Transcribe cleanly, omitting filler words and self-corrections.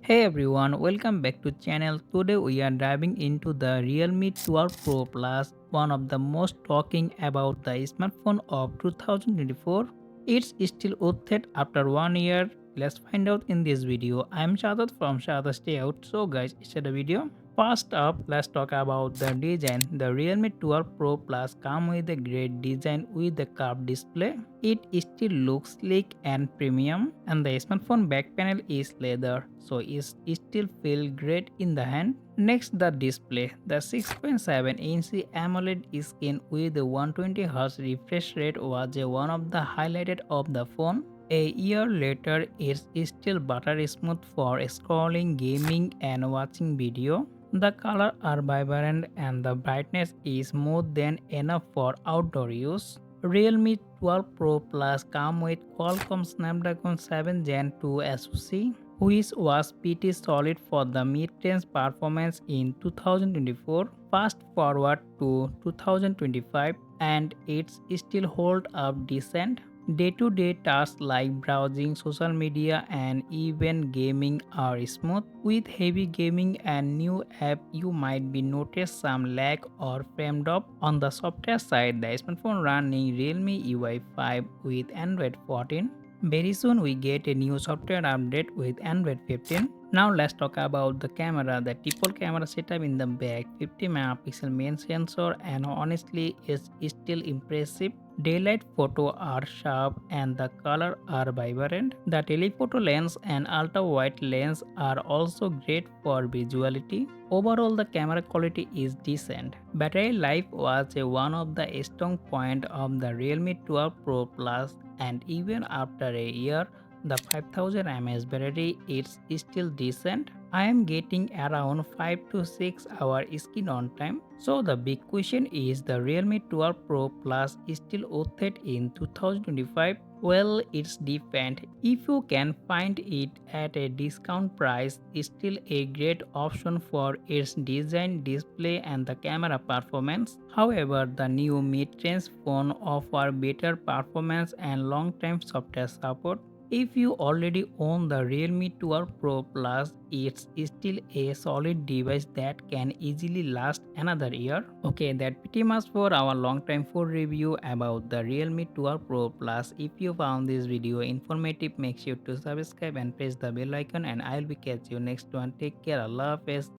Hey everyone, welcome back to channel. Today we are diving into the Realme 12 Pro Plus, one of the most talking about the smartphone of 2024. It's still worth it after 1 year. Let's find out in this video. I'm Shadat from Shadat's Dayout. So guys, start the video. First up, let's talk about the design. The Realme 12 Pro Plus comes with a great design with a curved display. It still looks sleek and premium, and the smartphone back panel is leather, so it still feels great in the hand. Next, the display. The 6.7-inch AMOLED screen with a 120Hz refresh rate was one of the highlighted of the phone. A year later, it's still butter smooth for scrolling, gaming, and watching video. The colors are vibrant and the brightness is more than enough for outdoor use. Realme 12 Pro Plus comes with Qualcomm Snapdragon 7 Gen 2 SoC, which was pretty solid for the mid-range performance in 2024. Fast forward to 2025 and it's still hold up decent. Day-to-day tasks like browsing, social media, and even gaming are smooth. With heavy gaming and new app, you might be notice some lag or frame drop. On the software side, the smartphone running Realme UI 5 with Android 14. Very soon we get a new software update with Android 15. Now let's talk about the camera. The triple camera setup in the back, 50 megapixel main sensor, and honestly is still impressive. Daylight photo are sharp and the color are vibrant. The telephoto lens and ultra wide lens are also great for visuality. Overall, the camera quality is decent. Battery life was one of the strong points of the Realme 12 Pro Plus, and even after a year, the 5000 mAh battery is still decent. I am getting around 5 to 6 hour screen on time. So the big question is, the Realme 12 Pro Plus is still worth it in 2025? Well, it's depend. If you can find it at a discount price, it's still a great option for its design, display, and the camera performance. However, the new mid-range phone offer better performance and long-term software support. If you already own the Realme 12 Pro Plus, it's still a solid device that can easily last another year. Okay, that pretty much for our long time full review about the Realme 12 Pro Plus. If you found this video informative, make sure to subscribe and press the bell icon, and I'll be catch you next one. Take care. Allah Hafiz.